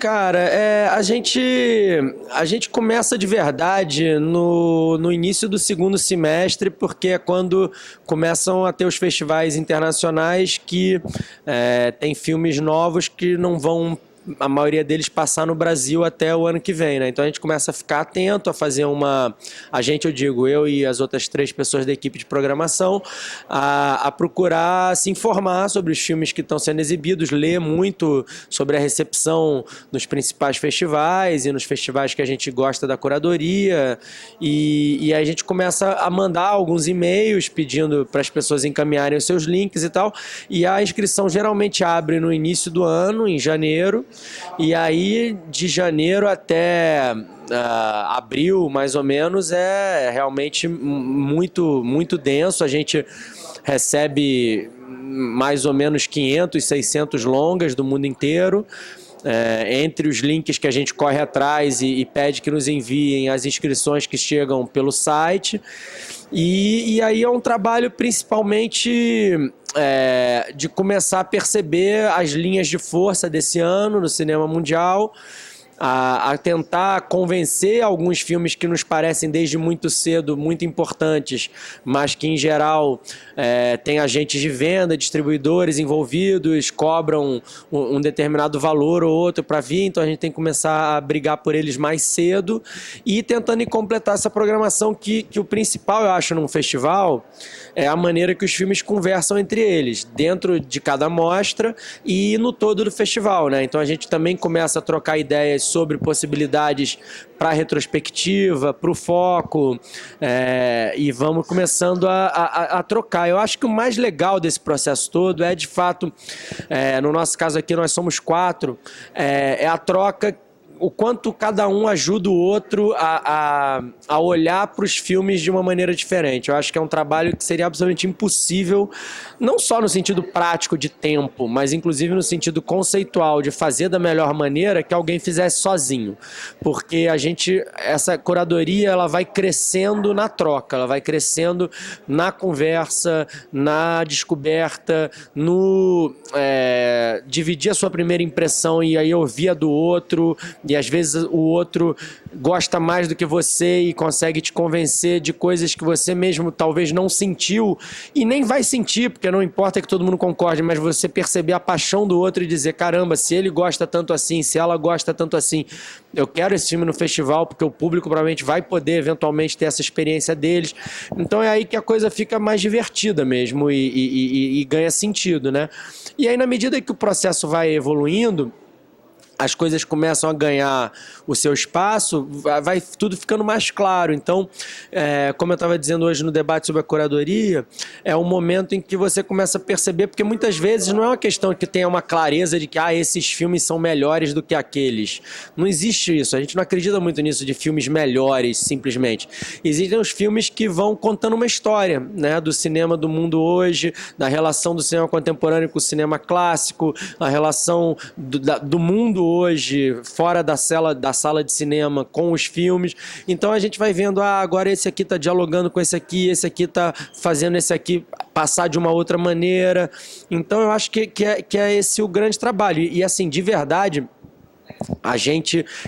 Cara, a gente começa de verdade no início do segundo semestre, porque é quando começam a ter os festivais internacionais que tem filmes novos que não vão, a maioria deles, passar no Brasil até o ano que vem, né? Então a gente começa a ficar atento, a fazer a gente, eu digo, eu e as outras 3 pessoas da equipe de programação, a procurar se informar sobre os filmes que estão sendo exibidos, ler muito sobre a recepção nos principais festivais e nos festivais que a gente gosta da curadoria, e aí a gente começa a mandar alguns e-mails pedindo para as pessoas encaminharem os seus links e tal, e a inscrição geralmente abre no início do ano, em janeiro, e aí de janeiro até abril, mais ou menos, é realmente muito, muito denso. A gente recebe mais ou menos 500, 600 longas do mundo inteiro. Entre os links que a gente corre atrás e pede que nos enviem as inscrições que chegam pelo site. E aí é um trabalho principalmente de começar a perceber as linhas de força desse ano no cinema mundial, a tentar convencer alguns filmes que nos parecem desde muito cedo muito importantes, mas que em geral tem agentes de venda, distribuidores envolvidos, cobram um determinado valor ou outro para vir, então a gente tem que começar a brigar por eles mais cedo e tentando completar essa programação que o principal, eu acho, num festival é a maneira que os filmes conversam entre eles, dentro de cada mostra e no todo do festival, né? Então a gente também começa a trocar ideias sobre possibilidades para a retrospectiva, para o foco, e vamos começando a trocar. Eu acho que o mais legal desse processo todo é, de fato, no nosso caso aqui nós somos 4, é a troca, o quanto cada um ajuda o outro a olhar para os filmes de uma maneira diferente. Eu acho que é um trabalho que seria absolutamente impossível, não só no sentido prático de tempo, mas inclusive no sentido conceitual de fazer da melhor maneira, que alguém fizesse sozinho. Porque essa curadoria, ela vai crescendo na troca, ela vai crescendo na conversa, na descoberta, no dividir a sua primeira impressão e aí ouvir a do outro, e às vezes o outro gosta mais do que você e consegue te convencer de coisas que você mesmo talvez não sentiu e nem vai sentir, porque não importa que todo mundo concorde, mas você perceber a paixão do outro e dizer, caramba, se ele gosta tanto assim, se ela gosta tanto assim, eu quero esse filme no festival, porque o público provavelmente vai poder eventualmente ter essa experiência deles. Então é aí que a coisa fica mais divertida mesmo e ganha sentido, né? E aí, na medida que o processo vai evoluindo, as coisas começam a ganhar o seu espaço, vai tudo ficando mais claro. Então, como eu estava dizendo hoje no debate sobre a curadoria, é um momento em que você começa a perceber, porque muitas vezes não é uma questão que tenha uma clareza de que esses filmes são melhores do que aqueles. Não existe isso, a gente não acredita muito nisso de filmes melhores, simplesmente. Existem os filmes que vão contando uma história, né, do cinema do mundo hoje, da relação do cinema contemporâneo com o cinema clássico, a relação do mundo hoje, fora da sala de cinema, com os filmes. Então a gente vai vendo, agora esse aqui está dialogando com esse aqui está fazendo esse aqui passar de uma outra maneira. Então eu acho que é esse o grande trabalho. E assim, de verdade,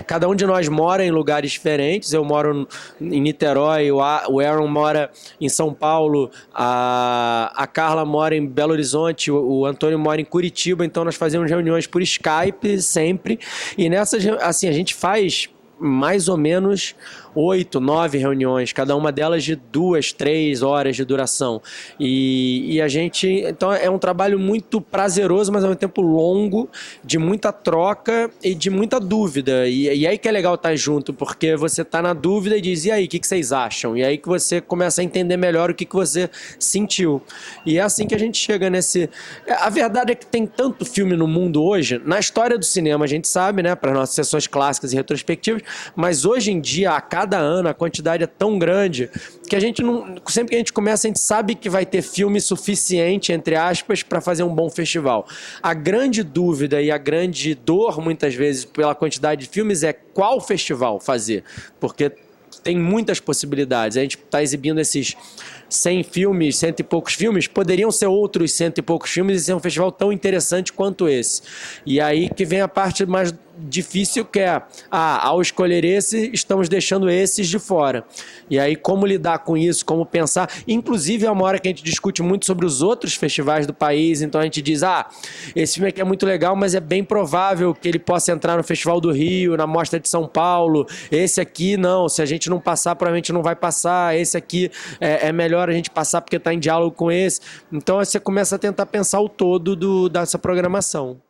cada um de nós mora em lugares diferentes. Eu moro em Niterói, o Aaron mora em São Paulo, a Carla mora em Belo Horizonte, o Antônio mora em Curitiba, então nós fazemos reuniões por Skype sempre, e nessas, assim, a gente faz mais ou menos 8, 9 reuniões, cada uma delas de 2, 3 horas de duração. E a gente, então é um trabalho muito prazeroso, mas ao mesmo tempo longo, de muita troca e de muita dúvida. E aí que é legal estar junto, porque você está na dúvida e diz, e aí, o que vocês acham? E aí que você começa a entender melhor o que você sentiu. E é assim que a gente chega nesse... A verdade é que tem tanto filme no mundo hoje, na história do cinema a gente sabe, né, para nossas sessões clássicas e retrospectivas, mas hoje em dia, a cada ano, a quantidade é tão grande que a gente não... Sempre que a gente começa, a gente sabe que vai ter filme suficiente, entre aspas, para fazer um bom festival. A grande dúvida e a grande dor, muitas vezes, pela quantidade de filmes é qual festival fazer, porque tem muitas possibilidades. A gente está exibindo esses 100 filmes, cento e poucos filmes, poderiam ser outros cento e poucos filmes e ser um festival tão interessante quanto esse. E aí que vem a parte mais difícil, que é, ao escolher esse, estamos deixando esses de fora. E aí como lidar com isso, como pensar, inclusive é uma hora que a gente discute muito sobre os outros festivais do país, então a gente diz, esse filme aqui é muito legal, mas é bem provável que ele possa entrar no Festival do Rio, na Mostra de São Paulo, esse aqui não, se a gente não passar, provavelmente não vai passar, esse aqui é melhor a gente passar porque está em diálogo com esse. Então você começa a tentar pensar o todo dessa programação.